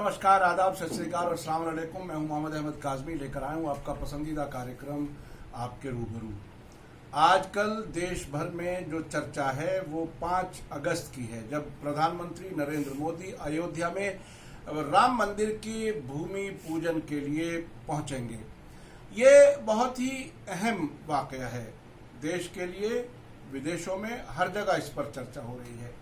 नमस्कार, आदाब, सत श्री अकाल और अस्सलाम वालेकुम। मैं हूं मोहम्मद अहमद काज़मी, लेकर आया हूं आपका पसंदीदा कार्यक्रम आपके रूबरू। आजकल देश भर में जो चर्चा है वो 5 अगस्त की है, जब प्रधानमंत्री नरेंद्र मोदी अयोध्या में राम मंदिर की भूमि पूजन के लिए पहुंचेंगे। ये बहुत ही अहम वाकया है देश के लिए। विदेशों में हर जगह इस पर चर्चा हो रही है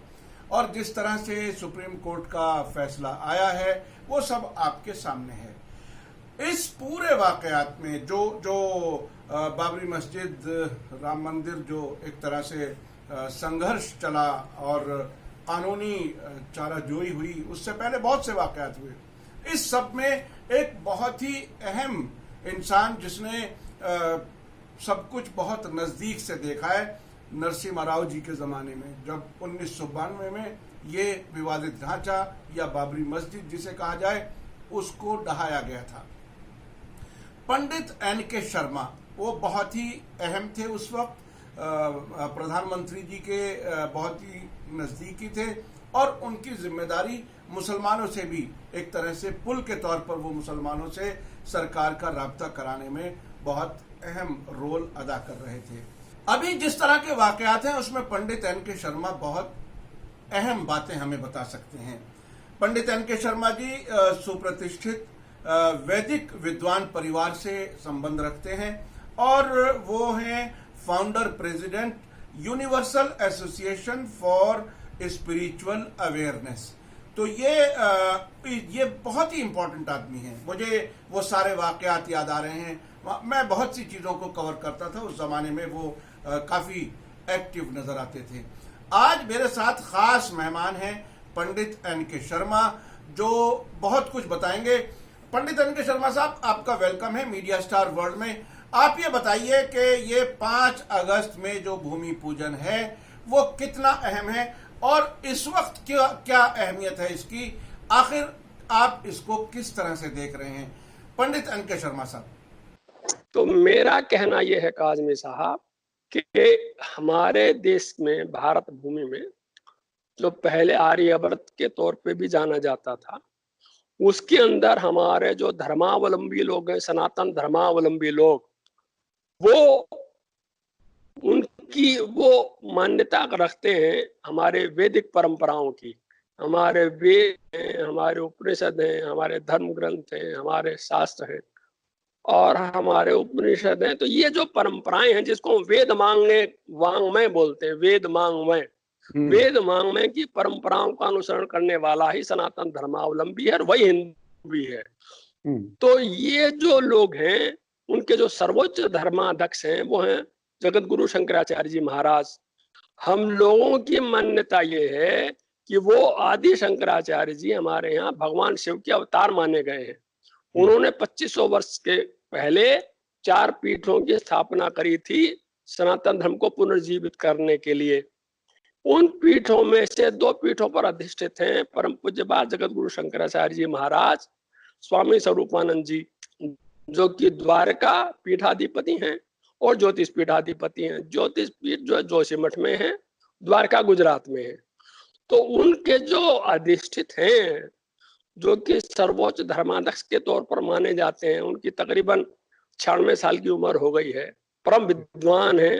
और जिस तरह से सुप्रीम कोर्ट का फैसला आया है वो सब आपके सामने है। इस पूरे वाकयात में जो जो बाबरी मस्जिद, राम मंदिर, जो एक तरह से संघर्ष चला और कानूनी चाराजोई हुई, उससे पहले बहुत से वाकयात हुए। इस सब में एक बहुत ही अहम इंसान जिसने सब कुछ बहुत नजदीक से देखा है, नरसिम्हा राव जी के ज़माने में, जब 1992 में ये विवादित ढांचा या बाबरी मस्जिद जिसे कहा जाए उसको ढहाया गया था। पंडित एन.के. शर्मा वो बहुत ही अहम थे उस वक्त, प्रधानमंत्री जी के बहुत ही नज़दीकी थे और उनकी जिम्मेदारी मुसलमानों से भी एक तरह से पुल के तौर पर वो मुसलमानों से सरकार का राब्ता कराने में बहुत अहम रोल अदा कर रहे थे। अभी जिस तरह के वाकयात हैं उसमें पंडित एन.के. शर्मा बहुत अहम बातें हमें बता सकते हैं। पंडित एन.के. शर्मा जी सुप्रतिष्ठित वैदिक विद्वान परिवार से संबंध रखते हैं और वो हैं founder president universal association for spiritual awareness. तो ये बहुत ही इंपॉर्टेंट आदमी हैं। मुझे वो सारे वाकयात याद आ रहे हैं। मैं बहुत सी चीज़ों को कवर करता था उस जमाने में, वो काफ़ी एक्टिव नजर आते थे। आज मेरे साथ खास मेहमान हैं पंडित एन.के. शर्मा, जो बहुत कुछ बताएंगे। पंडित एन.के. शर्मा साहब, आपका वेलकम है मीडिया स्टार वर्ल्ड में। आप ये बताइए कि ये 5 अगस्त में जो भूमि पूजन है वो कितना अहम है और इस वक्त क्या अहमियत है इसकी, आखिर आप इसको किस तरह से देख रहे हैं, पंडित एन.के. शर्मा साहब? तो मेरा कहना यह है काज़मी साहब कि हमारे देश में, भारत भूमि में, जो पहले आर्यवर्त के तौर पे भी जाना जाता था, उसके अंदर हमारे जो धर्मावलंबी लोग हैं, सनातन धर्मावलंबी लोग, वो उनकी वो मान्यता रखते हैं हमारे वैदिक परंपराओं की। हमारे वेद हैं, हमारे उपनिषद हैं, हमारे धर्म ग्रंथ हैं, हमारे शास्त्र हैं और हमारे उपनिषद हैं। तो ये जो परंपराएं हैं जिसको वेद वांग्मय बोलते हैं, वेद वांग्मय, वेद वांग्मय की परंपराओं का अनुसरण करने वाला ही सनातन धर्मावलंबी है और वही हिंदू भी है। तो ये जो लोग हैं उनके जो सर्वोच्च धर्माध्यक्ष हैं वो हैं जगत गुरु शंकराचार्य जी महाराज। हम लोगों की मान्यता ये है कि वो आदि शंकराचार्य जी हमारे यहाँ भगवान शिव के अवतार माने गए हैं। उन्होंने 2500 वर्ष के पहले 4 पीठों की स्थापना करी थी सनातन धर्म को पुनर्जीवित करने के लिए। उन पीठों में से 2 पीठों पर अधिष्ठित हैं परम पूज्यपाद जगत गुरु शंकराचार्य जी महाराज, स्वामी स्वरूपानंद जी, जो कि द्वारका पीठाधिपति हैं और ज्योतिष पीठाधिपति हैं। ज्योतिष पीठ जो है जोशीमठ में है, द्वारका गुजरात में है। तो उनके जो अधिष्ठित हैं, जो कि सर्वोच्च धर्माध्यक्ष के तौर पर माने जाते हैं, उनकी तकरीबन 96 साल की उम्र हो गई है, परम विद्वान है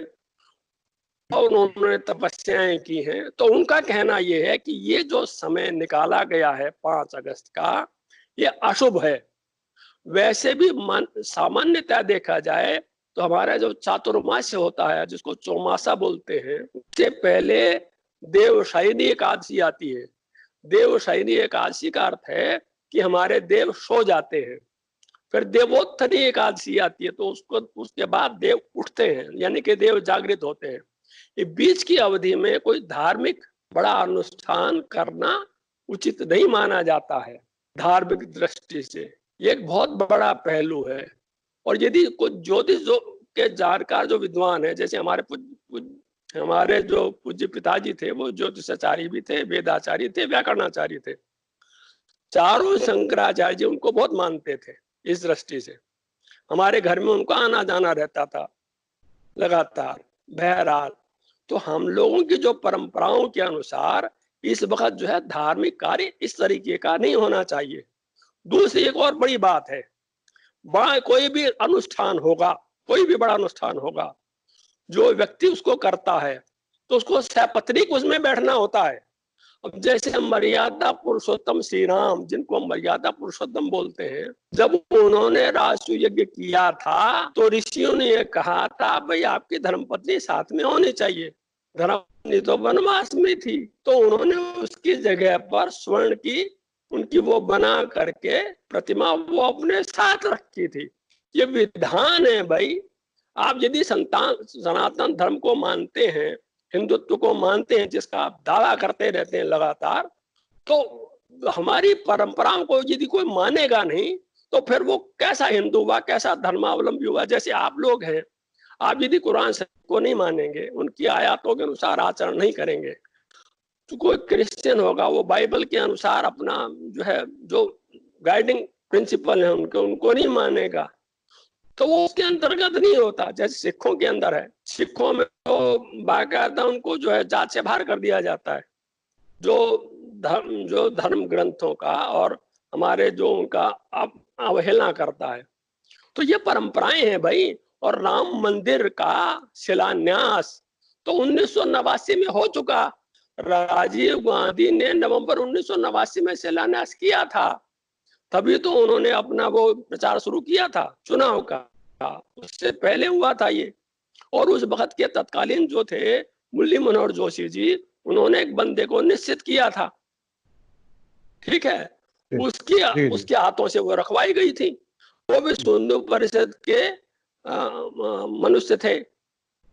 और उन्होंने तपस्याएं की हैं। तो उनका कहना यह है कि ये जो समय निकाला गया है 5 अगस्त का, ये अशुभ है। वैसे भी सामान्यतः देखा जाए तो हमारा जो चातुर्मास्य होता है, जिसको चौमासा बोलते हैं, उससे पहले देवशयनी एकादशी आती है। देवशयनी एकादशी का अर्थ है कि हमारे देव सो जाते हैं। फिर देवोत्थनी एकादशी आती है, तो उसके बाद देव उठते हैं, यानी कि देव जागृत होते हैं। ये बीच की अवधि में कोई धार्मिक बड़ा अनुष्ठान करना उचित नहीं माना जाता है धार्मिक दृष्टि से। ये एक बहुत बड़ा पहलू है। और यदि कुछ ज्योतिष के जानकार जो विद्वान है, जैसे हमारे जो पूज्य पिताजी थे, वो ज्योतिषाचार्य भी थे, वेदाचार्य थे, व्याकरणाचार्य थे। चारों शंकराचार्य जी उनको बहुत मानते थे। इस दृष्टि से हमारे घर में उनका आना जाना रहता था लगातार, बहरहाल। तो हम लोगों की जो परंपराओं के अनुसार इस वक्त जो है धार्मिक कार्य इस तरीके का नहीं होना चाहिए। दूसरी एक और बड़ी बात है, बड़ा कोई भी अनुष्ठान होगा, कोई भी बड़ा अनुष्ठान होगा, जो व्यक्ति उसको करता है तो उसको सपत्नीक उसमें बैठना होता है। अब जैसे मर्यादा पुरुषोत्तम श्री राम, जिनको हम मर्यादा पुरुषोत्तम बोलते हैं, जब उन्होंने राष्ट्र यज्ञ किया था तो ऋषियों ने ये कहा था भाई आपकी धर्मपत्नी साथ में होनी चाहिए। धर्मपत्नी तो वनवास में थी, तो उन्होंने उसकी जगह पर स्वर्ण की उनकी वो बना करके प्रतिमा वो अपने साथ रखी थी। ये विधान है भाई। आप यदि सनातन धर्म को मानते हैं, हिंदुत्व को मानते हैं, जिसका आप दावा करते रहते हैं लगातार, तो हमारी परंपराओं को यदि कोई मानेगा नहीं तो फिर वो कैसा हिंदू हुआ, कैसा धर्मावलंबी हुआ। जैसे आप लोग हैं, आप यदि कुरान को नहीं मानेंगे, उनकी आयतों के अनुसार आचरण नहीं करेंगे, तो कोई क्रिश्चियन होगा वो बाइबल के अनुसार अपना जो है, जो गाइडिंग प्रिंसिपल है उनके, उनको नहीं मानेगा, तो वो उसके अंतर्गत नहीं होता। जैसे सिखों के अंदर है, सिखों में तो बाकायदा उनको जो है जात से बाहर कर दिया जाता है, जो धर्म ग्रंथों का और हमारे जो उनका अवहेलना करता है। तो ये परंपराएं हैं भाई। और राम मंदिर का शिलान्यास तो 1989 में हो चुका। राजीव गांधी ने नवंबर 1989 में शिलान्यास किया था, तभी तो उन्होंने अपना वो प्रचार शुरू किया था चुनाव का। उससे पहले हुआ था ये। और उस वक्त के तत्कालीन जो थे मुरली मनोहर जोशी जी, उन्होंने एक बंदे को निश्चित किया था, ठीक है, उसके हाथों से वो रखवाई गई थी। वो भी हिंदू परिषद के मनुष्य थे,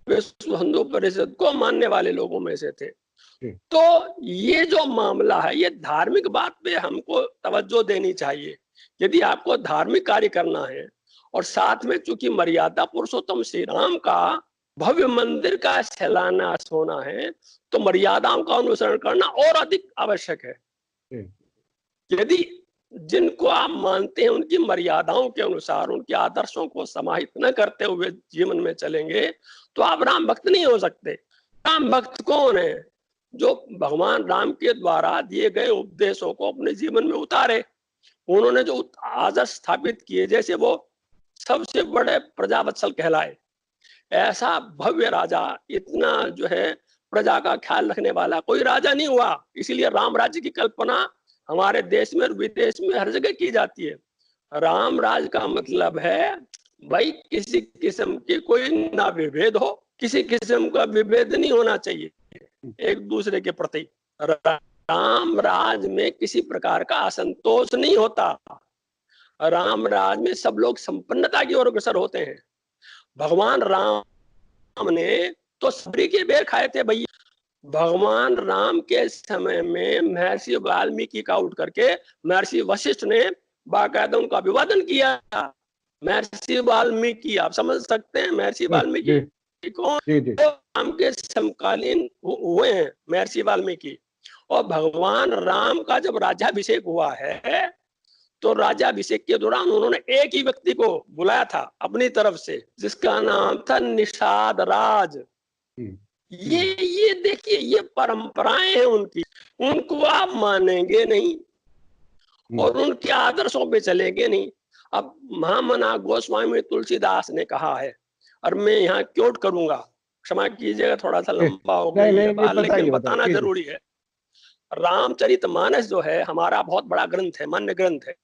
वे हिंदू परिषद को मानने वाले लोगों में से थे। तो ये जो मामला है, ये धार्मिक बात पे हमको तवज्जो देनी चाहिए। यदि आपको धार्मिक कार्य करना है और साथ में चूंकि मर्यादा पुरुषोत्तम श्री राम का भव्य मंदिर का शिलान्यास होना है, तो मर्यादाओं का अनुसरण करना और अधिक आवश्यक है। यदि जिनको आप मानते हैं उनकी मर्यादाओं के अनुसार, उनके आदर्शों को समाहित न करते हुए जीवन में चलेंगे, तो आप राम भक्त नहीं हो सकते। राम भक्त कौन है? जो भगवान राम के द्वारा दिए गए उपदेशों को अपने जीवन में उतारे, उन्होंने जो आदर्श स्थापित किए, जैसे वो सबसे बड़े प्रजावत्सल कहलाए, ऐसा भव्य राजा, इतना जो है प्रजा का ख्याल रखने वाला कोई राजा नहीं हुआ। इसीलिए राम राज्य की कल्पना हमारे देश में और विदेश में हर जगह की जाती है। राम राज का मतलब है भाई किसी किस्म की कोई ना विभेद हो, किसी किस्म का विभेद नहीं होना चाहिए एक दूसरे के प्रति। राम राज में किसी प्रकार का असंतोष नहीं होता। राम राज में सब लोग संपन्नता की ओर अग्रसर होते हैं। भगवान राम ने तो सबरी के बेर खाए थे भैया। भगवान राम के समय में महर्षि वाल्मीकि का उठ करके महर्षि वशिष्ठ ने बाकायदा उनका अभिवादन किया। महर्षि वाल्मीकि, आप समझ सकते हैं महर्षि वाल्मीकि कौन? तो राम के समकालीन हुए हैं महर्षि वाल्मीकि। और भगवान राम का जब राज्याभिषेक हुआ है, तो राज्याभिषेक के दौरान उन्होंने एक ही व्यक्ति को बुलाया था अपनी तरफ से, जिसका नाम था निषाद राज। ये देखिए, ये परंपराएं हैं उनकी, उनको आप मानेंगे नहीं और उनके आदर्शों पे चलेंगे नहीं। अब महामना गोस्वामी तुलसीदास ने कहा है, और मैं यहाँ क्योट करूंगा, क्षमा कीजिएगा थोड़ा सा लंबा हो गया, लेकिन बताना जरूरी है। रामचरितमानस जो है हमारा बहुत बड़ा ग्रंथ है, मान्य ग्रंथ है।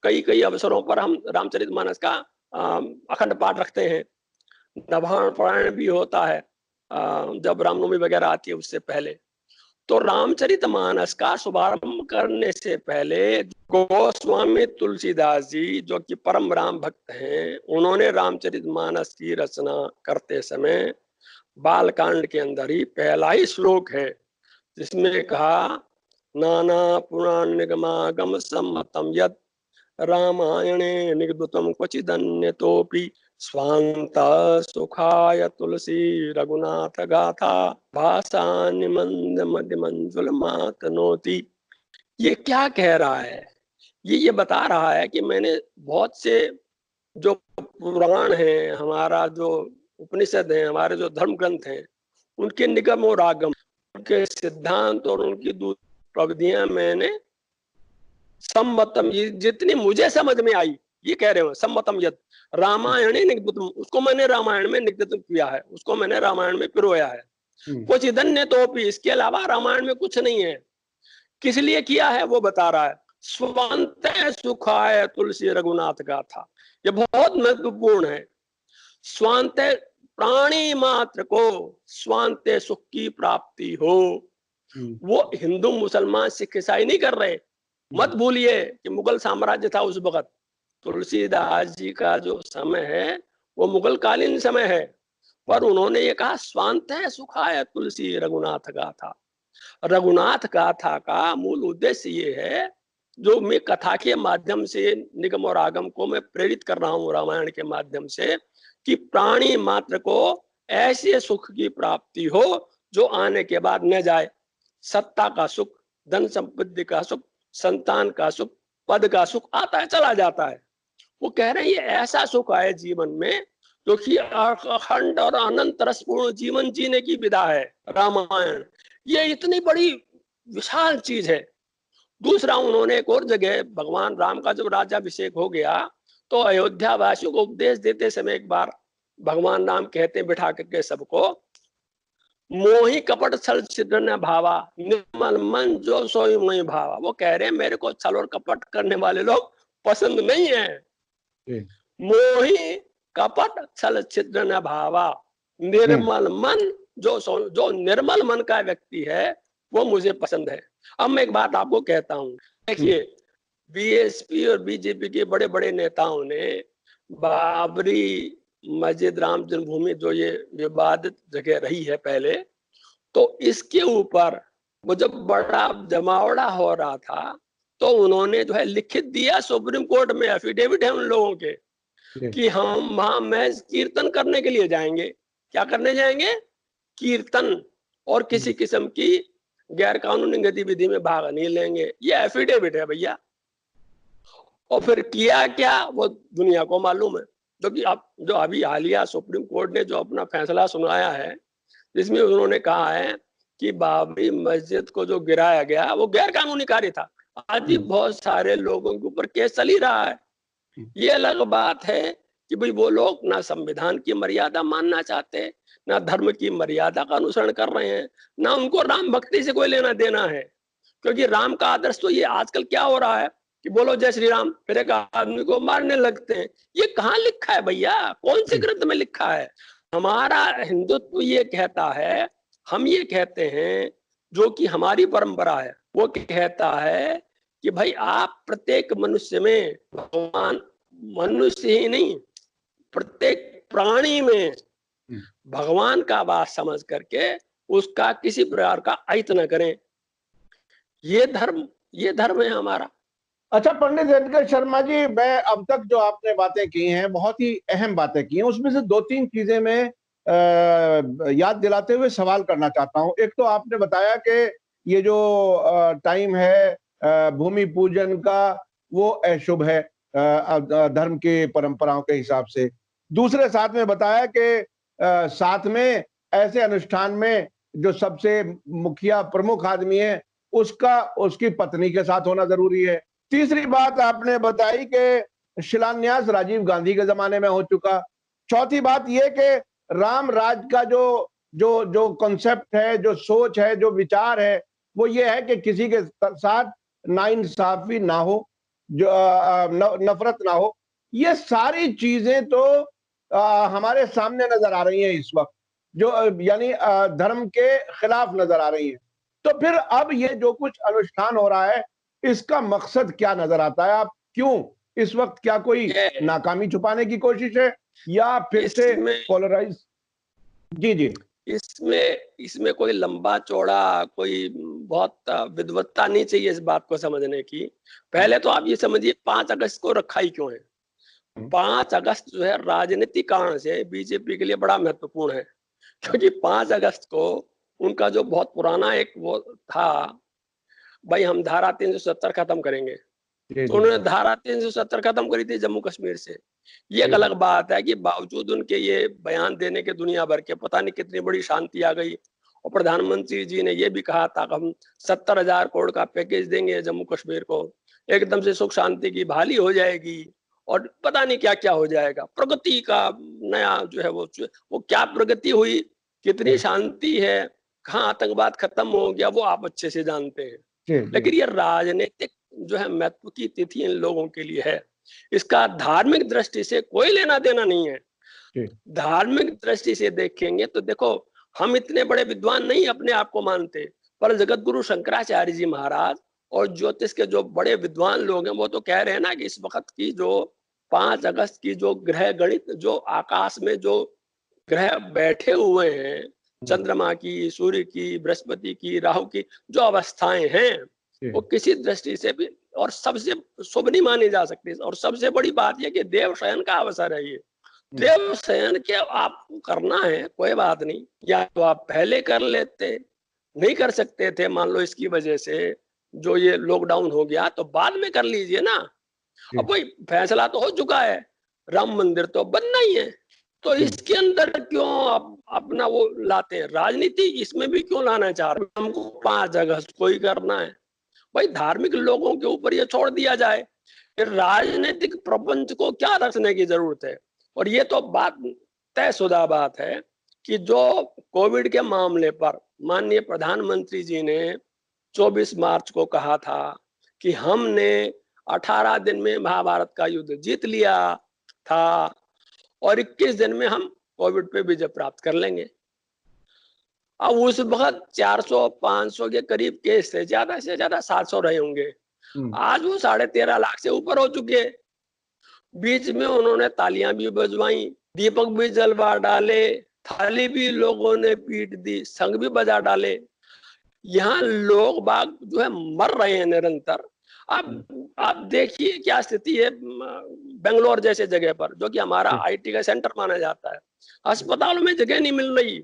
कई अवसरों पर हम रामचरितमानस का अखंड पाठ रखते हैं। नवाहन पारायण भी होता है जब रामनवमी वगैरह आती है उससे पहले। तो रामचरितमानस का शुभारंभ करने से पहले गोस्वामी तुलसीदास जी, जो कि परम राम भक्त हैं, उन्होंने रामचरितमानस की रचना करते समय बालकांड के अंदर ही पहला ही श्लोक है जिसमें कहा, नाना पुराण निगमागम सम्मतम यत् रामायणे निगदुतम क्वचिदन्यतोपि स्वांत सुखाय तुलसी रघुनाथ गाथा भाषा निमंद मध्य मंजुल मातनोति। ये क्या कह रहा है? ये बता रहा है कि मैंने बहुत से जो पुराण हैं, हमारा जो उपनिषद हैं, हमारे जो धर्म ग्रंथ हैं, उनके निगम और आगम, उनके सिद्धांत और उनकी प्रविधियां मैंने सम्मतम, ये जितनी मुझे समझ में आई ये कह रहे हो, सम्मतम यद रामायण निगदितम, उसको मैंने रामायण में निगदित किया है, उसको मैंने रामायण में पिरोया है। कुछ इधन्य तो भी, इसके अलावा रामायण में कुछ नहीं है। किस लिए किया है वो बता रहा है। स्वंत सुखाय तुलसी रघुनाथ गाथा, ये बहुत महत्वपूर्ण है। स्वांत प्राणी मात्र को स्वांत सुख की प्राप्ति हो। वो हिंदू मुसलमान सिख ईसाई नहीं कर रहे। मत भूलिए कि मुगल साम्राज्य था उस वक्त। तुलसीदास जी का जो समय है वो मुगल कालीन समय है, पर उन्होंने ये कहा स्वांत है सुखाय तुलसी रघुनाथ गाथा। रघुनाथ गाथा का मूल उद्देश्य ये है, जो मैं कथा के माध्यम से निगम और आगम को मैं प्रेरित कर रहा हूँ रामायण के माध्यम से, कि प्राणी मात्र को ऐसे सुख की प्राप्ति हो जो आने के बाद न जाए। सत्ता का सुख, धन संपत्ति का सुख, संतान का सुख, पद का सुख आता है चला जाता है। वो कह रहे हैं ये ऐसा सुख आए जीवन में जो कि अखंड और अनंत रसपूर्ण जीवन जीने की विधा है रामायण। ये इतनी बड़ी विशाल चीज है। दूसरा, उन्होंने एक और जगह भगवान राम का जब राज्याभिषेक हो गया तो अयोध्या वासियों को उपदेश देते समय एक बार भगवान राम कहते बिठा करके सबको, मोहि कपट छल छिद्र न भावा निर्मल मन जो सोई मोहि भावा। वो कह रहे हैं मेरे को छल और कपट करने वाले लोग पसंद नहीं है। मोहि कपट छल छिद्र न भावा, निर्मल मन जो निर्मल मन का व्यक्ति है वो मुझे पसंद है। अब मैं एक बात आपको कहता हूँ, देखिए बीएसपी और बीजेपी के बड़े बड़े नेताओं ने बाबरी मस्जिद, राम जन्मभूमि, जो ये विवादित जगह रही है पहले, तो इसके ऊपर वो जब बड़ा जमावड़ा हो रहा था तो उन्होंने जो है लिखित दिया सुप्रीम कोर्ट में, एफिडेविट है उन लोगों के, कि हम वहां महज कीर्तन करने के लिए जाएंगे। क्या करने जाएंगे? कीर्तन, और किसी किस्म की गैर कानूनी गतिविधि में भाग नहीं लेंगे। ये एफिडेविट है भैया। और फिर किया क्या वो दुनिया को मालूम है। क्योंकि अब जो अभी हालिया सुप्रीम कोर्ट ने जो अपना फैसला सुनाया है, जिसमें उन्होंने कहा है कि बाबरी मस्जिद को जो गिराया गया वो गैर कानूनी कार्य था। आज भी बहुत सारे लोगों के ऊपर केस चल ही रहा है। ये अलग बात है कि भाई वो लोग ना संविधान की मर्यादा मानना चाहते, ना धर्म की मर्यादा का अनुसरण कर रहे हैं, ना उनको राम भक्ति से कोई लेना देना है। क्योंकि राम का आदर्श तो ये आजकल क्या हो रहा है कि बोलो जय श्री राम, फिर एक आदमी को मारने लगते हैं। ये कहाँ लिखा है भैया? कौन से ग्रंथ में लिखा है? हमारा हिंदुत्व ये कहता है, हम ये कहते हैं, जो कि हमारी परंपरा है वो कहता है कि भाई आप प्रत्येक मनुष्य में भगवान, मनुष्य ही नहीं प्रत्येक प्राणी में भगवान का वास समझ करके उसका किसी प्रकार का अहित न करें। ये धर्म है हमारा। अच्छा पंडित एडगर शर्मा जी, मैं अब तक जो आपने बातें की हैं बहुत ही अहम बातें की हैं, उसमें से दो तीन चीजें मैं याद दिलाते हुए सवाल करना चाहता हूं। एक तो आपने बताया कि ये जो टाइम है भूमि पूजन का वो अशुभ है धर्म के परंपराओं के हिसाब से। दूसरे साथ में बताया कि साथ में ऐसे अनुष्ठान में जो सबसे मुखिया प्रमुख आदमी है उसका उसकी पत्नी के साथ होना जरूरी है। तीसरी बात आपने बताई कि शिलान्यास राजीव गांधी के जमाने में हो चुका। चौथी बात यह कि राम राज का जो जो जो कॉन्सेप्ट है, जो सोच है, जो विचार है, वो ये है कि किसी के साथ नाइंसाफी ना हो, जो नफरत ना हो। ये सारी चीजें तो हमारे सामने नजर आ रही हैं इस वक्त, जो यानी धर्म के खिलाफ नजर आ रही हैं। तो फिर अब ये जो कुछ अनुष्ठान हो रहा है इसका मकसद क्या नजर आता है? आप क्यों इस वक्त, क्या कोई नाकामी छुपाने की कोशिश है या फिर से पोलराइज? जी जी, इसमें कोई लंबा चौड़ा कोई बहुत विद्वत्ता नहीं चाहिए इस बात को समझने की। पहले तो आप ये समझिए 5 अगस्त को रखा ही क्यों है। 5 अगस्त जो है राजनीतिक कारण से बीजेपी के लिए बड़ा महत्वपूर्ण है, क्योंकि 5 अगस्त को उनका जो बहुत पुराना एक वो था, भाई हम धारा 370 खत्म करेंगे, तो उन्होंने धारा 370 खत्म करी थी जम्मू कश्मीर से। ये एक अलग बात है कि बावजूद उनके ये बयान देने के दुनिया भर के पता नहीं कितनी बड़ी शांति आ गई। और प्रधानमंत्री जी ने ये भी कहा था कि हम 70,000 करोड़ का पैकेज देंगे जम्मू कश्मीर को, एकदम से सुख शांति की बहाली हो जाएगी और पता नहीं क्या क्या हो जाएगा। प्रगति का नया जो है वो क्या प्रगति हुई, कितनी शांति है, कहाँ आतंकवाद खत्म हो गया, वो आप अच्छे से जानते हैं। जी, लेकिन ये राजनीतिक जो है महत्व की तिथि इन लोगों के लिए है, इसका धार्मिक दृष्टि से कोई लेना देना नहीं है। जी। धार्मिक दृष्टि से देखेंगे तो देखो, हम इतने बड़े विद्वान नहीं अपने आप को मानते, पर जगत गुरु शंकराचार्य जी महाराज और ज्योतिष के जो बड़े विद्वान लोग हैं वो तो कह रहे हैं ना कि इस वक्त की जो 5 अगस्त की जो ग्रह गणित, जो आकाश में जो ग्रह बैठे हुए हैं, चंद्रमा की, सूर्य की, बृहस्पति की, राहु की जो अवस्थाएं हैं, वो किसी दृष्टि से भी और सबसे शुभ नहीं मानी जा सकती। और सबसे बड़ी बात यह कि देव शयन का अवसर है ये। देव शयन के आपको करना है, कोई बात नहीं, या तो आप पहले कर लेते, नहीं कर सकते थे मान लो इसकी वजह से जो ये लॉकडाउन हो गया, तो बाद में कर लीजिए ना। अब भाई फैसला तो हो चुका है, राम मंदिर तो बनना ही है, तो इसके अंदर क्यों आप अपना वो लाते हैं राजनीति, इसमें भी क्यों लाना चाह रहे हैं? हमको 5 अगस्त को ही करना है। भाई धार्मिक लोगों के ऊपर ये छोड़ दिया जाए, फिर राजनीतिक प्रपंच को क्या रखने की जरूरत है। और ये तो बात तयशुदा बात है कि जो कोविड के मामले पर माननीय प्रधानमंत्री जी ने 24 मार्च को कहा था कि हमने 18 दिन में महाभारत का युद्ध जीत लिया था और 21 दिन में हम कोविड पे विजय प्राप्त कर लेंगे। अब उस वक्त 400-500 के करीब केस थे, ज्यादा से ज्यादा 700 रहे होंगे। आज वो 13.5 लाख से ऊपर हो चुके। बीच में उन्होंने तालियां भी बजवाई, दीपक भी जलवा डाले, थाली भी लोगों ने पीट दी, संग भी बजा डाले। यहाँ लोग बाग जो है मर रहे हैं निरंतर। आप देखिए क्या स्थिति है बेंगलोर जैसे जगह पर, जो कि हमारा आईटी का सेंटर माना जाता है। अस्पतालों में जगह नहीं मिल रही।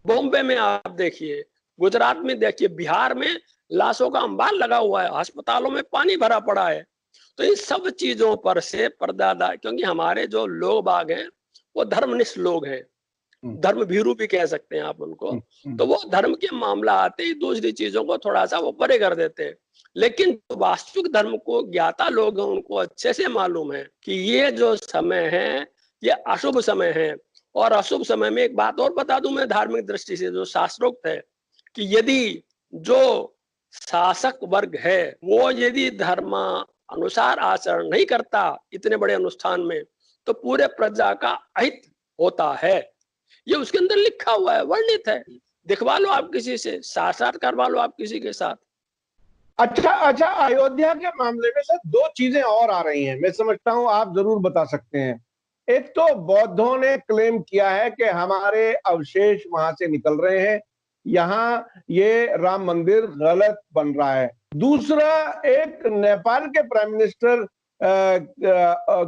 बॉम्बे में आप देखिए, गुजरात में देखिए, बिहार में लाशों का अंबार लगा हुआ है, अस्पतालों में पानी भरा पड़ा है। तो इन सब चीजों पर से पर्दा, क्योंकि हमारे जो लोग बाग हैं वो धर्मनिष्ठ लोग हैं, धर्म भीरू भी कह सकते हैं आप उनको। तो वो धर्म के मामला आते ही दूसरी चीजों को थोड़ा सा वो परे कर देते हैं। लेकिन वास्तविक धर्म को ज्ञाता लोग हैं, उनको अच्छे से मालूम है कि ये जो समय है ये अशुभ समय है। और अशुभ समय में एक बात और बता दूं मैं, धार्मिक दृष्टि से जो शास्त्रोक्त है कि यदि जो शासक वर्ग है वो यदि धर्म अनुसार आचरण नहीं करता इतने बड़े अनुष्ठान में, तो पूरे प्रजा का अहित होता है। ये उसके अंदर लिखा हुआ है, वर्णित है। दिखवा लो आप किसी से, साक्षात करवा लो आप किसी के साथ। अच्छा, अयोध्या के मामले में सर 2 चीजें और आ रही हैं, मैं समझता हूं आप जरूर बता सकते हैं। एक तो बौद्धों ने क्लेम किया है कि हमारे अवशेष वहां से निकल रहे हैं, यहाँ ये राम मंदिर गलत बन रहा है। दूसरा, एक नेपाल के prime minister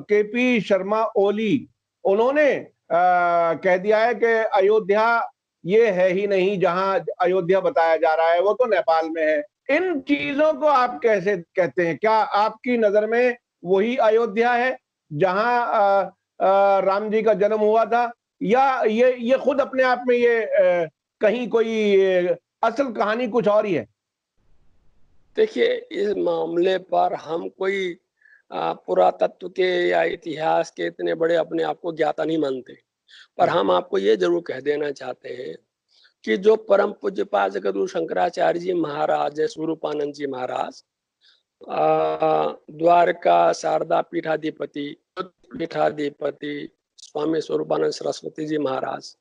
KP Sharma Oli, उन्होंने कह दिया है कि अयोध्या ये है ही नहीं, जहां अयोध्या बताया जा रहा है वो तो नेपाल में है। इन चीजों को आप कैसे कहते हैं? क्या आपकी नजर में वही अयोध्या है जहां राम जी का जन्म हुआ था, या ये खुद अपने आप में ये कहीं कोई असल कहानी कुछ और ही है? देखिए, इस मामले पर हम कोई पुरातत्व के या इतिहास के इतने बड़े अपने आप को ज्ञाता नहीं मानते, पर हम आपको ये जरूर कह देना चाहते हैं कि जो परम पूज्यपाद जगद्गुरु शंकराचार्य जी महाराज है, स्वरूपानंद जी महाराज, द्वारका शारदा पीठाधिपति स्वामी स्वरूपानंद सरस्वती जी महाराज,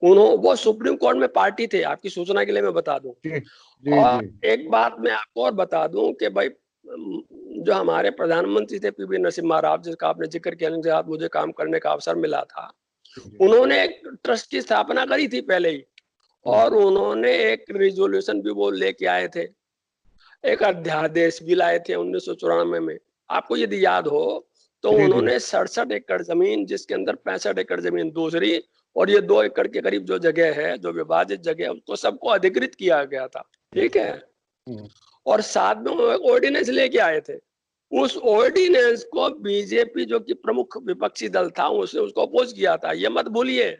वो सुप्रीम कोर्ट में पार्टी थे, आपकी सूचना के लिए मैं बता दूं। और एक बात मैं आपको और बता दूं कि भाई जो हमारे प्रधानमंत्री थे पीवी नरसिम्हा राव, जिसका आपने जिक्र किया, उनके साथ मुझे काम करने का अवसर मिला था। उन्होंने एक ट्रस्ट की स्थापना करी थी पहले ही, और उन्होंने एक रिजोल्यूशन भी वो लेके आए थे, एक अध्यादेश भी लाए थे 1994 में। आपको यदि याद हो तो उन्होंने 67 एकड़ जमीन, जिसके अंदर 65 एकड़ जमीन दूसरी और ये 2 एकड़ के करीब जो जगह है, जो विभाजित जगह है, उसको सबको अधिकृत किया गया था। ठीक है। और साथ में वो एक ऑर्डिनेंस लेके आए थे। उस ऑर्डिनेंस को बीजेपी, जो कि प्रमुख विपक्षी दल था, उसने उसको अपोज किया था। ये मत भूलिए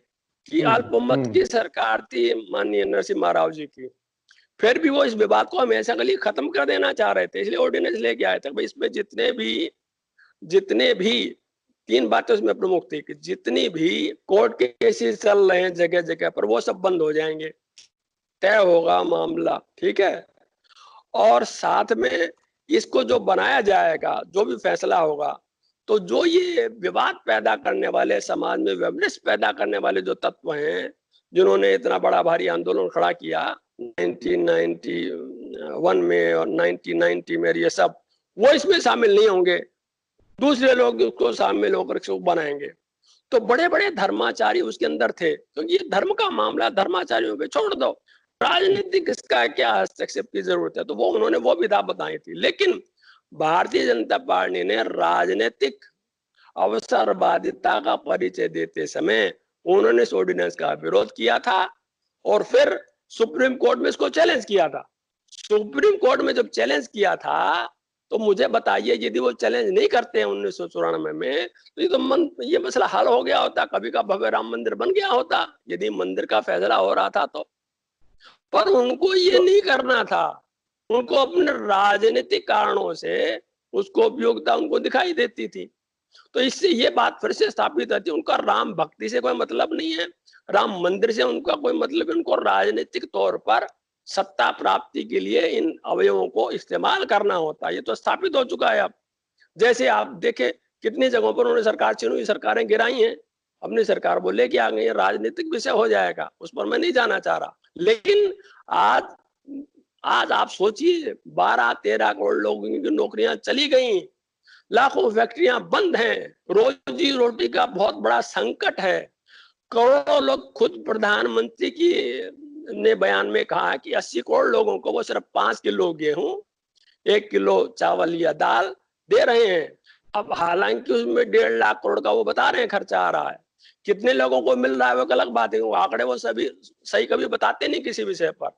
कि अल्पमत की सरकार थी माननीय नरसिम्हा राव जी की। फिर भी वो इस विवाद को हमेशा के लिए खत्म कर देना चाह रहे थे, इसलिए ऑर्डिनेंस लेके आए थे भाई इसमें जितने भी 3 बातें उसमें प्रमुख थी कि जितनी भी कोर्ट के केसेस चल रहे हैं जगह जगह पर वो सब बंद हो जाएंगे, तय होगा मामला, ठीक है। और साथ में इसको जो बनाया जाएगा, जो भी फैसला होगा, तो जो ये विवाद पैदा करने वाले, समाज में वैमनस्य पैदा करने वाले जो तत्व हैं, जिन्होंने इतना बड़ा भारी आंदोलन खड़ा किया 1991 में और 1990 में, ये सब वो इसमें शामिल नहीं होंगे, दूसरे लोग उसको शामिल होकर इसको बनाएंगे। तो बड़े बड़े धर्माचारी उसके अंदर थे, क्योंकि ये धर्म का मामला, धर्माचारियों पे छोड़ दो, राजनीतिक इसका क्या हस्तक्षेप की जरूरत है, तो वो उन्होंने वो विधा बताई थी। लेकिन भारतीय जनता पार्टी ने राजनीतिक अवसरवादिता का परिचय देते समय उन्होंने इस ऑर्डिनेंस का विरोध किया था और फिर सुप्रीम कोर्ट में इसको चैलेंज किया था। सुप्रीम कोर्ट में जब चैलेंज किया था तो मुझे बताइए, यदि वो चैलेंज नहीं करते हैं 1994 में, तो ये मसला हल हो गया होता, कभी का भव्य राम मंदिर बन गया होता, यदि मंदिर का फैसला हो रहा था तो। पर उनको ये नहीं करना था, उनको अपने राजनीतिक कारणों से उसको उपयोगिता उनको दिखाई देती थी। तो इससे ये बात फिर से स्थापित होती है, उनका राम भक्ति से कोई मतलब नहीं है, राम मंदिर से उनका कोई मतलब है, उनको राजनीतिक तौर पर सत्ता प्राप्ति के लिए इन अवयवों को इस्तेमाल करना होता है। ये तो स्थापित हो चुका है। अब जैसे आप देखें कितनी जगहों पर उन्होंने सरकार चुनी, सरकारें गिराई हैं, अपनी सरकार वो लेके आ गई है, राजनीतिक विषय हो जाएगा, उस पर मैं नहीं जाना चाह रहा। लेकिन आज आप सोचिए 12-13 करोड़ लोगों की नौकरियां चली गई, लाखों फैक्ट्रियां बंद हैं, रोजी रोटी का बहुत बड़ा संकट है, करोड़ों लोग, खुद प्रधानमंत्री की ने बयान में कहा कि 80 करोड़ लोगों को वो सिर्फ 5 किलो गेहूं, 1 किलो चावल या दाल दे रहे हैं। अब हालांकि उसमें 1.5 लाख करोड़ का वो बता रहे हैं खर्चा आ रहा है, कितने लोगों को मिल रहा है वो अलग बात है, वो आंकड़े वो सभी सही कभी बताते नहीं किसी विषय पर।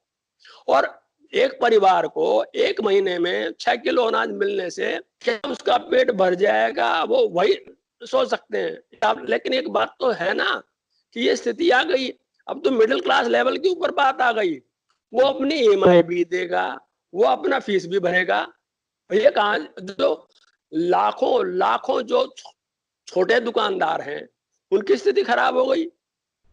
और एक परिवार को 1 महीने में 6 किलो अनाज मिलने से क्या उसका पेट भर जाएगा, वो वही सोच सकते हैं। लेकिन एक बात तो है ना कि ये स्थिति आ गई, अब तो मिडिल क्लास लेवल के ऊपर बात आ गई, वो अपनी ईएमआई भी देगा, वो अपना फीस भी भरेगा। ये कहा, जो लाखों जो छोटे दुकानदार हैं उनकी स्थिति खराब हो गई,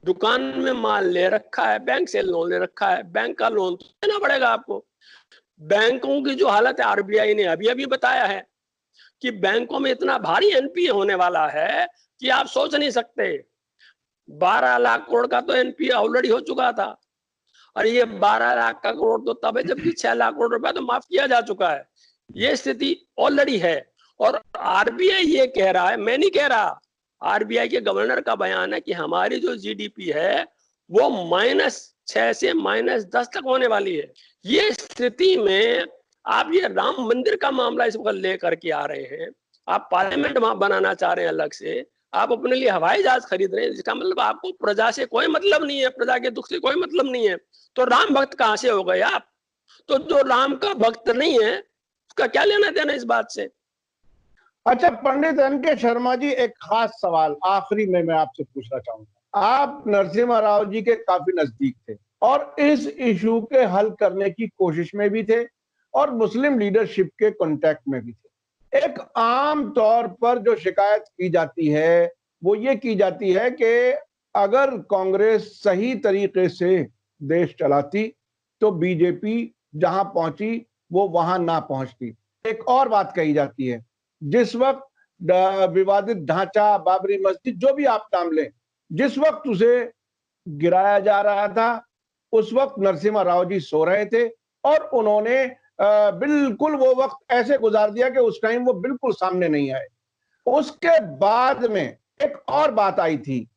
दुकान में माल ले रखा है, बैंक से लोन ले रखा है, बैंक का लोन तो देना पड़ेगा आपको। बैंकों की जो हालत है, आरबीआई ने अभी बताया है कि बैंकों में इतना भारी एनपीए होने वाला है कि आप सोच नहीं सकते। 12 लाख करोड़ का तो एनपीए ऑलरेडी हो चुका था, और ये 12 लाख का करोड़ तो तब है जबकि 6 लाख करोड़ रुपया तो माफ किया जा चुका है। ये स्थिति ऑलरेडी है और आरबीआई ये कह रहा है, मैं नहीं कह रहा, आरबीआई के गवर्नर का बयान है कि हमारी जो जीडीपी है वो -6 से -10 तक होने वाली है। ये स्थिति में आप ये राम मंदिर का मामला इस वक्त लेकर के आ रहे हैं, आप पार्लियामेंट वहां बनाना चाह रहे हैं अलग से, आप अपने लिए हवाई जहाज खरीद रहे हैं, जिसका मतलब आपको प्रजा से कोई मतलब नहीं है, प्रजा के दुख से कोई मतलब नहीं है। तो राम भक्त कहां से हो गए आप? तो जो राम का भक्त नहीं है उसका क्या लेना देना इस बात से? अच्छा पंडित एन.के. शर्मा जी, एक खास सवाल आखिरी में मैं आपसे पूछना चाहूंगा। आप नरसिम्हा राव जी के काफी नजदीक थे और इस इशू के हल करने की कोशिश में भी थे और मुस्लिम लीडरशिप के कांटेक्ट में भी थे। एक आम तौर पर जो शिकायत की जाती है वो ये की जाती है कि अगर कांग्रेस सही तरीके से देश चलाती तो बीजेपी जहां पहुंची वो वहां ना पहुंचती। एक और बात कही जाती है, जिस वक्त विवादित ढांचा, बाबरी मस्जिद, जो भी आप नाम लें, जिस वक्त उसे गिराया जा रहा था उस वक्त नरसिम्हा राव जी सो रहे थे और उन्होंने बिल्कुल वो वक्त ऐसे गुजार दिया कि उस टाइम वो बिल्कुल सामने नहीं आए। उसके बाद में एक और बात आई थी,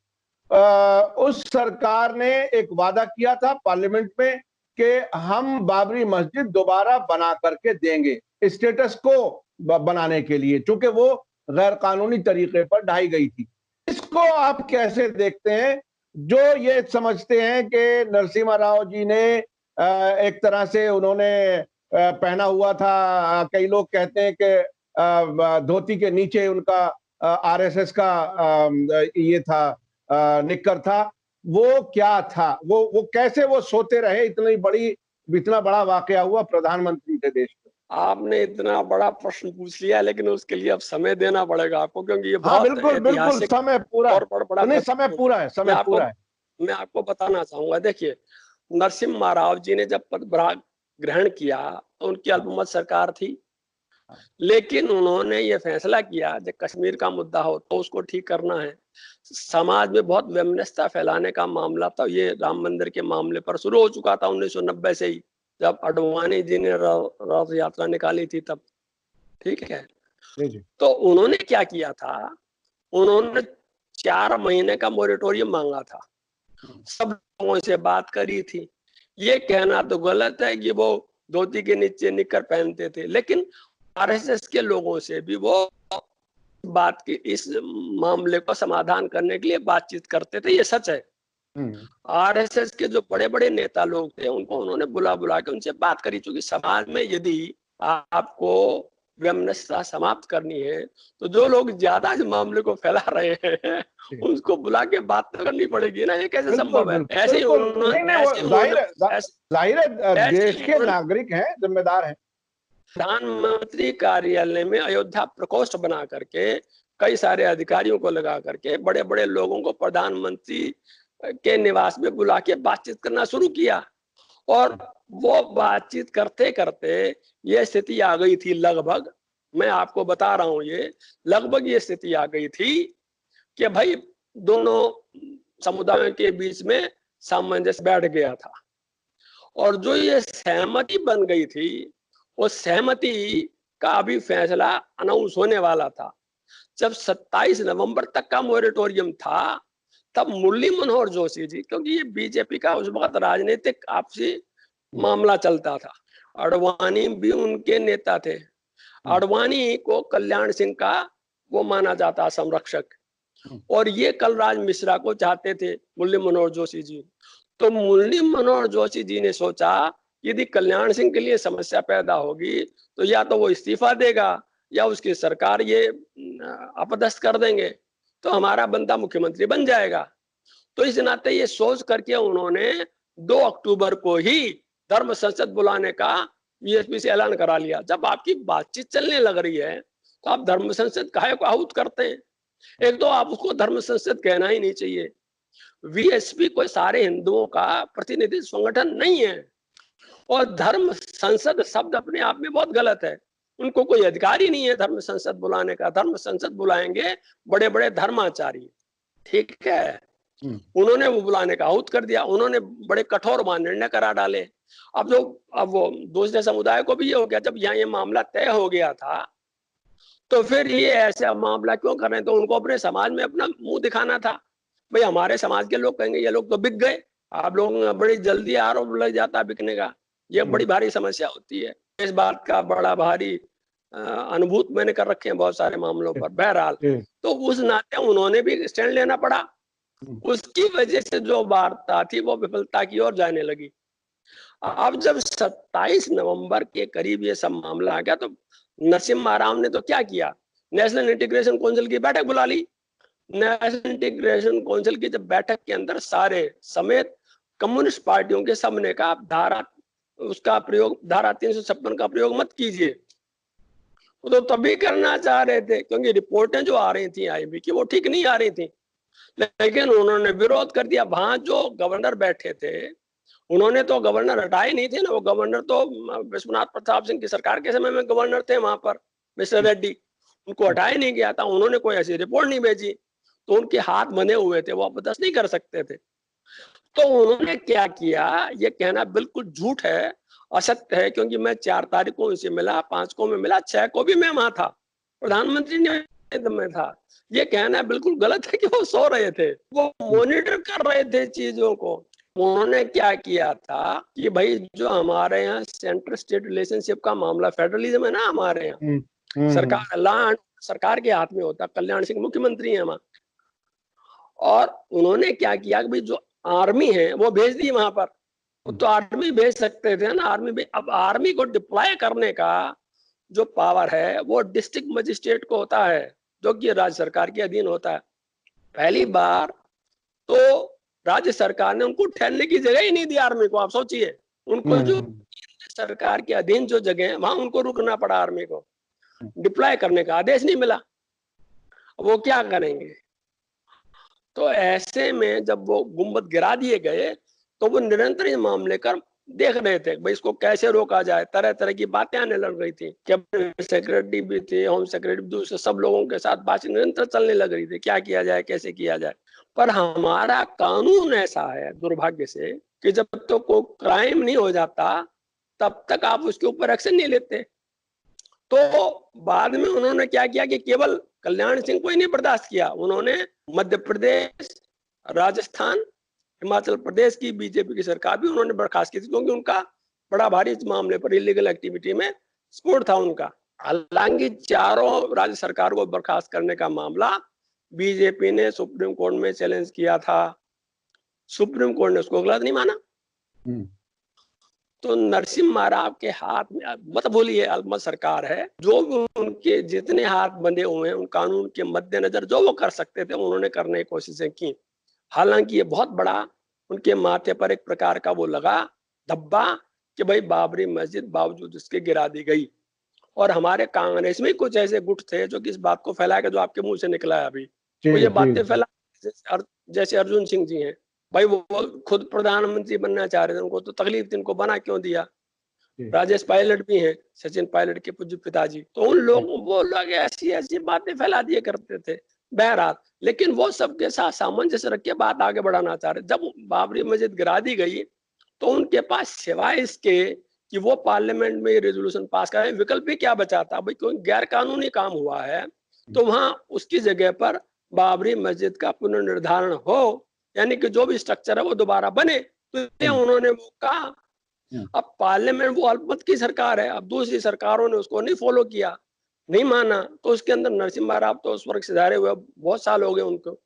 उस सरकार ने एक वादा किया था पार्लियामेंट में कि हम बाबरी मस्जिद दोबारा बना करके देंगे, स्टेटस को बनाने के लिए, चूंकि वो गैर कानूनी तरीके पर ढाई गई थी। इसको आप कैसे देखते हैं? जो ये समझते हैं कि नरसिम्हा राव जी ने एक तरह से उन्होंने पहना हुआ था, कई लोग कहते हैं कि धोती के नीचे उनका आरएसएस का ये था, निक्कर था, वो क्या था, वो कैसे वो सोते रहे इतनी बड़ी इतना बड़ा वाकया हुआ, प्रधानमंत्री थे देश में। आपने इतना बड़ा प्रश्न पूछ लिया, लेकिन उसके लिए अब समय देना पड़ेगा आपको, क्योंकि ये हाँ बहुत बिल्कुल बिल्कुल, ऐतिहासिक समय पूरा और बड़ा नहीं, समय महत्वपूर्ण पूरा है, मैं समय आपको पूरा है। मैं आपको बताना चाहूंगा। देखिए, नरसिम्हा राव जी ने जब पदभार ग्रहण किया तो उनकी अल्पमत सरकार थी, लेकिन उन्होंने ये फैसला किया जब कश्मीर का मुद्दा हो तो उसको ठीक करना है। समाज में बहुत वैमनस्यता फैलाने का मामला था, ये राम मंदिर के मामले पर शुरू हो चुका था 1990 से ही, जब अडवाणी जी ने रथ यात्रा निकाली थी तब। ठीक है, जी जी। तो उन्होंने क्या किया था, उन्होंने 4 महीने का मोरेटोरियम मांगा था, सब लोगों से बात करी थी। ये कहना तो गलत है कि वो धोती के नीचे निकर पहनते थे, लेकिन आरएसएस के लोगों से भी वो बात की इस मामले को समाधान करने के लिए बातचीत करते थे, ये सच है। आरएसएस के जो बड़े बड़े नेता लोग थे उनको उन्होंने बुला बुला के उनसे बात करी, क्योंकि समाज में यदि आपको वैमनस्यता समाप्त करनी है तो जो लोग ज्यादा इस मामले को फैला रहे हैं उनको बुला के बात तो करनी पड़ेगी ना। ये कैसे बिल्कुल संभव है? बिल्कुल ऐसे ही बिल्कुल, नहीं नहीं, वो जाहिर है, जाहिर है, ऐसे देश ही के नागरिक हैं, जिम्मेदार हैं। प्रधानमंत्री कार्यालय में अयोध्या प्रकोष्ठ बना करके कई सारे अधिकारियों को लगा करके बड़े बड़े लोगों को प्रधानमंत्री के निवास में बुला के बातचीत करना शुरू किया, और वो बातचीत करते करते ये स्थिति आ गई थी लगभग, मैं आपको बता रहा हूं, ये लगभग ये स्थिति आ गई थी कि भाई दोनों समुदायों के बीच में सामंजस्य बैठ गया था, और जो ये सहमति बन गई थी वो सहमति का अभी फैसला अनाउंस होने वाला था। जब 27 नवंबर तक का मोरेटोरियम था तब मुरली मनोहर जोशी जी, क्योंकि ये बीजेपी का उस वक्त राजनीतिक आपसी मामला चलता था, अडवाणी भी उनके नेता थे, अडवाणी को कल्याण सिंह का वो माना जाता संरक्षक, और ये कलराज मिश्रा को चाहते थे मुरली मनोहर जोशी जी। तो मुरली मनोहर जोशी जी ने सोचा यदि कल्याण सिंह के लिए समस्या पैदा होगी तो या तो वो इस्तीफा देगा या उसकी सरकार ये अपदस्थ कर देंगे, तो हमारा बंदा मुख्यमंत्री बन जाएगा। तो इस नाते ये सोच करके उन्होंने 2 अक्टूबर को ही धर्म संसद बुलाने का बीएसपी से ऐलान करा लिया। जब आपकी बातचीत चलने लग रही है तो आप धर्म संसद काहे को आहूत करते हैं? एक तो आप उसको धर्म संसद कहना ही नहीं चाहिए। वीएसपी कोई सारे हिंदुओं का प्रतिनिधि संगठन नहीं है, और धर्म संसद शब्द अपने आप में बहुत गलत है। उनको कोई अधिकार ही नहीं है धर्म संसद बुलाने का। धर्म संसद बुलाएंगे बड़े बड़े धर्माचार्य, ठीक है, उन्होंने वो बुलाने का आहूत कर दिया, उन्होंने बड़े कठोर निर्णय करा डाले। अब वो दूसरे समुदाय को भी ये हो गया, जब यहाँ ये मामला तय हो गया था तो फिर ये ऐसा मामला क्यों कर रहे हैं? तो उनको अपने समाज में अपना मुंह दिखाना था। भाई हमारे समाज के लोग कहेंगे ये लोग तो बिक गए, आप लोगों बड़ी जल्दी आरोप लग जाता है बिकने का, ये बड़ी भारी समस्या होती है। इस बात का बड़ा भारी अनुभूत मैंने कर रखे हैं बहुत सारे मामलों पर। बहरहाल तो उस नाते उन्होंने भी स्टैंड लेना पड़ा, उसकी वजह से जो वार्ता थी वो विफलता की ओर जाने लगी। अब जब 27 नवंबर के करीब ये सब मामला आ गया तो नरसिम्हा राव ने तो क्या किया, नेशनल इंटीग्रेशन काउंसिल की बैठक बुला ली। नेशनल इंटीग्रेशन काउंसिल की जब बैठक के अंदर सारे समेत कम्युनिस्ट पार्टियों के सबने कहा धारा 356 का प्रयोग मत कीजिए। वो तो तभी करना चाह रहे थे क्योंकि रिपोर्टें जो आ रही थी आईबी की वो ठीक नहीं आ रही थी, लेकिन उन्होंने विरोध कर दिया। वहां जो गवर्नर बैठे थे उन्होंने तो गवर्नर हटाए नहीं थे ना, वो गवर्नर तो विश्वनाथ प्रताप सिंह की सरकार के समय में गवर्नर थे वहां पर, मिस्टर रेड्डी, उनको हटाया नहीं गया था। उन्होंने कोई ऐसी रिपोर्ट नहीं भेजी, तो उनके हाथ बंधे हुए थे, वो अपदस्थ नहीं कर सकते थे। तो उन्होंने क्या किया, ये कहना बिल्कुल झूठ है, असत्य है, क्योंकि मैं 4 तारीख को उनसे मिला, 5 को मैं मिला, 6 को भी मैं वहां था, प्रधानमंत्री में था। ये कहना बिल्कुल गलत है कि वो सो रहे थे, वो मॉनिटर कर रहे थे चीजों को। उन्होंने क्या किया था कि भाई जो हमारे यहाँ सेंट्रल स्टेट रिलेशनशिप का मामला, फेडरलिज्म है ना हमारे यहाँ, सरकार लैंड सरकार के हाथ में होता, कल्याण सिंह मुख्यमंत्री है वहां, और उन्होंने क्या किया कि भाई जो आर्मी है वो भेज दी वहां पर, तो आर्मी भेज सकते थे ना, अब आर्मी को डिप्लॉय करने का जो पावर है वो डिस्ट्रिक्ट मजिस्ट्रेट को होता है, जो कि राज्य सरकार के अधीन होता है। पहली बार तो राज्य सरकार ने उनको ठहरने की जगह ही नहीं दी आर्मी को, आप सोचिए। उनको जो सरकार के अधीन जो जगह है वहां उनको रुकना पड़ा, आर्मी को डिप्लॉय करने का आदेश नहीं मिला, वो क्या करेंगे। तो ऐसे में जब वो गुंबद गिरा दिए गए तो वो निरंतर इस मामले का देख रहे थे भाई इसको कैसे रोका जाए। तरह तरह की बातें आने लग रही थी, कैबिनेट सेक्रेटरी भी थे, होम सेक्रेटरी भी, दूसरे सब लोगों के साथ बातचीत निरंतर चलने लग रही थी, क्या किया जाए, कैसे किया जाए। पर हमारा कानून ऐसा है दुर्भाग्य से कि जब तक तो कोई क्राइम नहीं हो जाता तब तक आप उसके ऊपर एक्शन नहीं लेते। तो बाद में उन्होंने क्या किया कि केवल कल्याण सिंह को ही नहीं बर्दाश्त किया, उन्होंने मध्य प्रदेश, राजस्थान, हिमाचल प्रदेश की बीजेपी की सरकार भी उन्होंने बर्खास्त की थी, क्योंकि उनका बड़ा भारी इस मामले पर इलीगल एक्टिविटी में सपोर्ट था उनका। हालांकि चारों राज्य सरकार को बर्खास्त करने का मामला बीजेपी ने सुप्रीम कोर्ट में चैलेंज किया था, सुप्रीम कोर्ट ने उसको गलत नहीं माना। तो नरसिम्हा राव के हाथ में मत बोलिए अल्पमत सरकार है, जो उनके जितने हाथ बंधे हुए हैं उन कानून के मद्देनजर जो वो कर सकते थे उन्होंने करने की कोशिशें की। हालांकि ये बहुत बड़ा उनके माथे पर एक प्रकार का वो लगा धब्बा कि भाई बाबरी मस्जिद बावजूद इसके गिरा दी गई। और हमारे कांग्रेस में कुछ ऐसे गुट थे जो कि इस बात को फैलाया जो आपके मुंह से निकला है अभी, वो ये बातें फैला जैसे अर्जुन सिंह जी हैं, भाई वो खुद प्रधानमंत्री बनना चाह रहे थे, उनको तो तकलीफ थी, उनको बना क्यों दिया। राजेश पायलट भी हैं, सचिन पायलट के पूज्य पिताजी, तो उन लोगों वो लोग ऐसी ऐसी बातें फैला दिए करते थे बहरहाल। लेकिन वो सबके साथ सामंजस्य रख के बात आगे बढ़ाना चाह रहे। जब बाबरी मस्जिद गिरा दी गई तो उनके पास सिवाय इसके कि वो पार्लियामेंट में रेजोल्यूशन पास करें विकल्प भी क्या बचा था। भाई कोई गैर कानूनी काम हुआ है तो वहां उसकी जगह पर बाबरी मस्जिद का पुनर्निर्धारण हो, यानी कि जो भी स्ट्रक्चर है वो दोबारा बने। तो उन्होंने वो कहा। अब पार्लियामेंट वो अल्पमत की सरकार है, अब दूसरी सरकारों ने उसको नहीं फॉलो किया, नहीं माना, तो उसके अंदर नरसिम्हा राव तो उस वर्ग से धारे हुए बहुत साल हो गए उनको।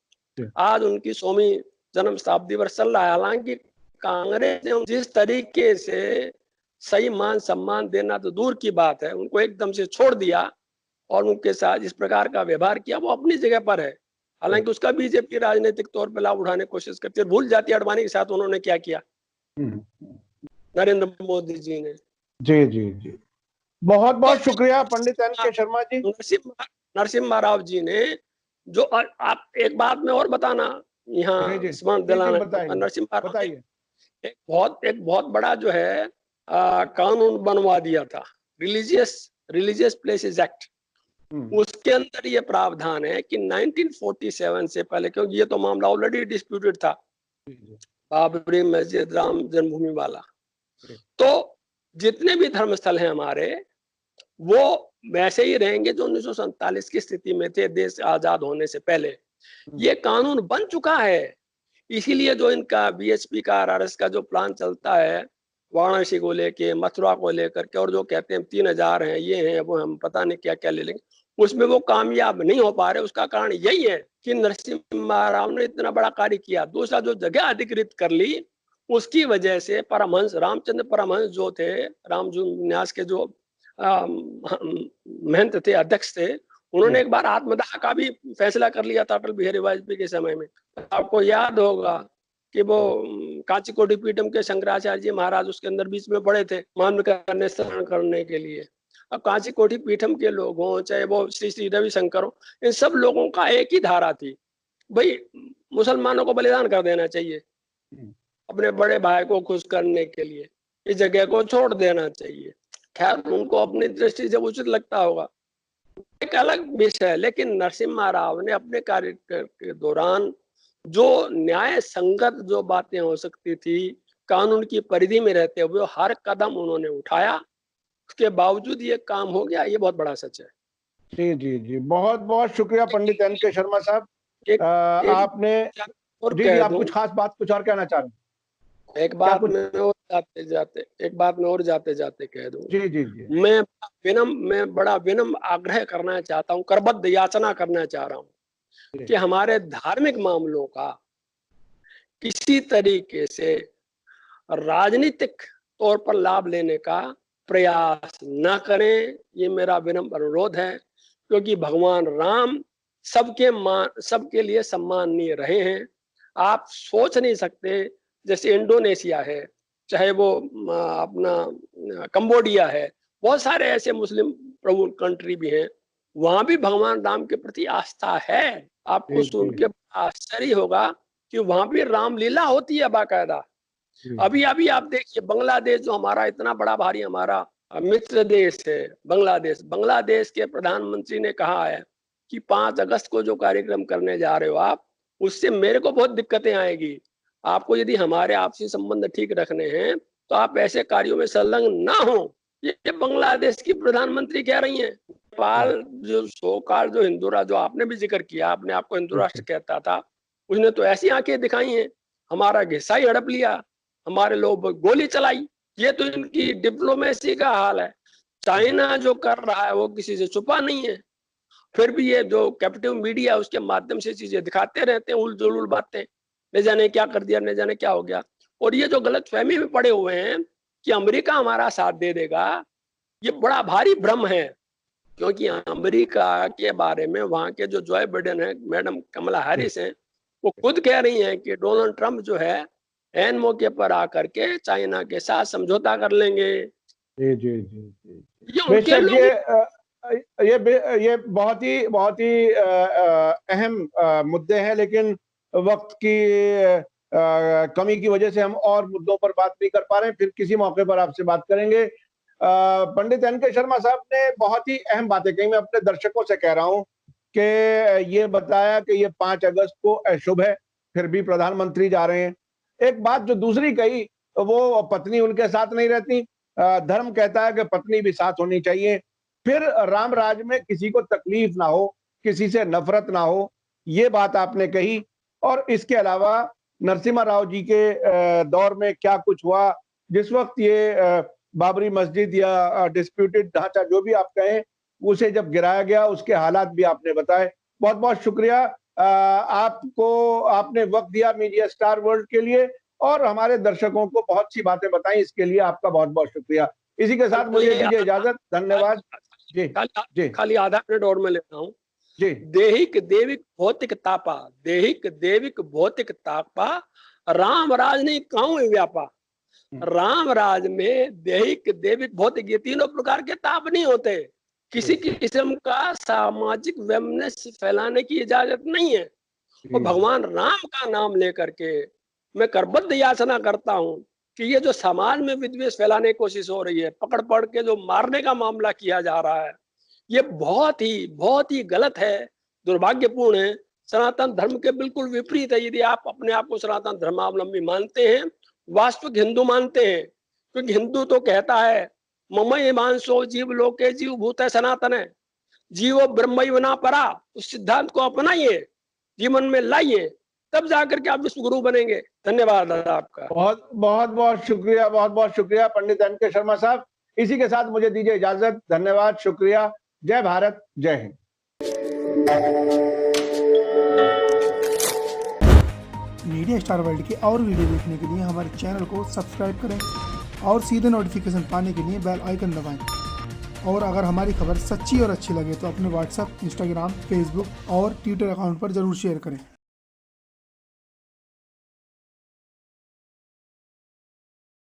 आज उनकी 100वीं जन्म शताब्दी वर्ष चल रहा है। हालांकि कांग्रेस ने जिस तरीके से सही मान सम्मान देना तो दूर की बात है, उनको एकदम से छोड़ दिया और उनके साथ इस प्रकार का व्यवहार किया, वो अपनी जगह पर है। हालांकि उसका बीजेपी राजनीतिक तौर पर लाभ उठाने की कोशिश करती है, भूल जाती है अडवाणी के साथ उन्होंने क्या किया नरेंद्र मोदी जी ने। जी जी जी, बहुत बहुत शुक्रिया पंडित एन के शर्मा जी। नरसिम्हा राव जी ने जो आप एक बात में और बताना यहाँ स्मरण दिलाना, नरसिम्हा राव एक बहुत बड़ा जो है कानून बनवा दिया था, रिलीजियस प्लेसेस एक्ट। उसके अंदर ये प्रावधान है कि 1947 से पहले, क्योंकि ये तो मामला ऑलरेडी डिस्प्यूटेड था बाबरी मस्जिद राम जन्मभूमि वाला, तो जितने भी धर्मस्थल हैं हमारे वो वैसे ही रहेंगे जो 1947 की स्थिति में थे देश आजाद होने से पहले। ये कानून बन चुका है। इसीलिए जो इनका बीएचपी का आरएसएस का जो प्लान चलता है वाराणसी को लेके, मथुरा को लेकर के, और जो कहते हैं 3000 हैं, ये हैं, वो हम पता नहीं क्या क्या ले लेंगे, उसमें वो कामयाब नहीं हो पा रहे। उसका कारण यही है कि नरसिम्हा राव ने इतना बड़ा कार्य किया। दूसरा, जो जगह अधिकृत कर ली उसकी वजह से परमहंस रामचंद्र परमहंस जो थे, रामजन्म न्यास के जो महंत थे, अध्यक्ष थे, उन्होंने एक बार आत्मदाह का भी फैसला कर लिया था अटल बिहारी वाजपेयी के समय में। आपको याद होगा कि वो कांचीकोटि पीठम के शंकराचार्य जी महाराज उसके अंदर बीच में पड़े थे मानव का निस्तारण करने के लिए। अब कांचीकोटि पीठम के लोग हों, चाहे वो श्री श्री रविशंकर हो, इन सब लोगों का एक ही धारा थी, भाई मुसलमानों को बलिदान कर देना चाहिए अपने बड़े भाई को खुश करने के लिए, इस जगह को छोड़ देना चाहिए। खैर उनको अपनी दृष्टि से उचित लगता होगा, एक अलग विषय है। लेकिन नरसिम्हा राव ने अपने कार्य के दौरान जो न्याय संगत जो बातें हो सकती थी, कानून की परिधि में रहते हुए हर कदम उन्होंने उठाया, उसके बावजूद ये काम हो गया, ये बहुत बड़ा सच है। जी जी जी, बहुत बहुत शुक्रिया पंडित एन के शर्मा साहब। आपने और जी आप कुछ खास बात कुछ और कहना चाह रहे हैं? एक बात में और जाते जाते कह दूं। जी जी जी, मैं बड़ा विनम्र आग्रह करना चाहता हूं, करबद्ध याचना करना चाह रहा हूं कि हमारे धार्मिक मामलों का किसी तरीके से राजनीतिक तौर पर लाभ लेने का प्रयास न करें, ये मेरा विनम्र अनुरोध है। क्योंकि भगवान राम सबके लिए सम्माननीय रहे हैं। आप सोच नहीं सकते, जैसे इंडोनेशिया है, चाहे वो अपना कंबोडिया है, बहुत सारे ऐसे मुस्लिम प्रभु कंट्री भी हैं, वहां भी भगवान राम के प्रति आस्था है। आपको जी, सुन जी, के आश्चर्य होगा कि वहां भी रामलीला होती है बाकायदा। जी, अभी अभी आप देखिए, बांग्लादेश जो हमारा इतना बड़ा भारी हमारा मित्र देश है, बांग्लादेश बांग्लादेश के प्रधानमंत्री ने कहा है कि 5 अगस्त को जो कार्यक्रम करने जा रहे हो आप, उससे मेरे को बहुत दिक्कतें आएगी। आपको यदि हमारे आपसी संबंध ठीक रखने हैं तो आप ऐसे कार्यों में संलग्न ना हो। ये बांग्लादेश की प्रधानमंत्री कह रही हैं। नेपाल जो सो कॉल्ड जो हिंदू राष्ट्र, जो आपने भी जिक्र किया, आपने आपको हिंदू राष्ट्र कहता था, उसने तो ऐसी आंखें दिखाई हैं, हमारा हिस्सा ही हड़प लिया, हमारे लोग गोली चलाई। ये तो इनकी डिप्लोमेसी का हाल है। चाइना जो कर रहा है वो किसी से छुपा नहीं है, फिर भी ये जो कैप्टिव मीडिया है उसके माध्यम से चीजें दिखाते रहते हैं, उल बातें, न जाने क्या कर दिया, न जाने क्या हो गया। और ये जो गलत फहमी में पड़े हुए हैं कि अमेरिका हमारा साथ दे देगा, ये बड़ा भारी भ्रम है। क्योंकि अमेरिका के बारे में वहां के जो जॉय बाइडेन है, मैडम कमला हैरिस हैं, वो खुद कह रही हैं कि डोनाल्ड ट्रंप जो है एन मौके पर आकर के चाइना के साथ समझौता कर लेंगे। जी, जी, जी, जी। ये उनके बेशक लोग ये बहुत ही अहम मुद्दे हैं, लेकिन वक्त की कमी की वजह से हम और मुद्दों पर बात नहीं कर पा रहे हैं। फिर किसी मौके पर आपसे बात करेंगे। पंडित एन के शर्मा साहब ने बहुत ही अहम बातें कही। मैं अपने दर्शकों से कह रहा हूं कि ये बताया कि ये 5 अगस्त को अशुभ है, फिर भी प्रधानमंत्री जा रहे हैं। एक बात जो दूसरी कही, वो पत्नी उनके साथ नहीं रहती। धर्म कहता है कि पत्नी भी साथ होनी चाहिए। फिर राम राज में किसी को तकलीफ ना हो, किसी से नफरत ना हो, ये बात आपने कही। और इसके अलावा नरसिम्हा राव जी के दौर में क्या कुछ हुआ, जिस वक्त ये बाबरी मस्जिद या डिस्प्यूटेड ढांचा जो भी आप कहें, उसे जब गिराया गया, उसके हालात भी आपने बताए। बहुत बहुत शुक्रिया आपको, आपने वक्त दिया मीडिया स्टार वर्ल्ड के लिए और हमारे दर्शकों को बहुत सी बातें बताई, इसके लिए आपका बहुत बहुत शुक्रिया। इसी के साथ मुझे दीजिए इजाजत। धन्यवाद। जी, जी, खाली आधा मिनट और मैं लेता हूँ। जी, देहिक देविक भौतिक तापा, देहिक देविक भौतिक तापा, राम राज नहीं काहू व्यापा। राम राज में देहिक देविक भौतिक ये तीनों प्रकार के ताप नहीं होते। किसी की किस्म का सामाजिक वेमनेस फैलाने की इजाजत नहीं है। और भगवान राम का नाम लेकर के मैं करबद्ध याचना करता हूँ कि ये जो समाज में विद्वेष फैलाने की कोशिश हो रही है, पकड़ पकड़ के जो मारने का मामला किया जा रहा है, ये बहुत ही गलत है, दुर्भाग्यपूर्ण है, सनातन धर्म के बिल्कुल विपरीत है। यदि आप अपने आप को सनातन धर्मावलंबी मानते हैं, वास्तविक हिंदू मानते हैं, क्योंकि हिंदू तो कहता है ममई मानसो जीव लोके जीव भूत है सनातन है, जीवो ब्रह्मैव ना परा। उस सिद्धांत को अपनाइए, जीवन में लाइए, तब जाकर के आप विश्व गुरु बनेंगे। धन्यवाद आपका। बहुत बहुत बहुत शुक्रिया, बहुत बहुत शुक्रिया पंडित एन के शर्मा साहब। इसी के साथ मुझे दीजिए इजाजत। धन्यवाद, शुक्रिया। जय भारत, जय हिंद। मीडिया स्टार वर्ल्ड के और वीडियो देखने के लिए हमारे चैनल को सब्सक्राइब करें और सीधे नोटिफिकेशन पाने के लिए बेल आइकन दबाएं। और अगर हमारी खबर सच्ची और अच्छी लगे तो अपने व्हाट्सएप, इंस्टाग्राम, फेसबुक और ट्विटर अकाउंट पर जरूर शेयर करें।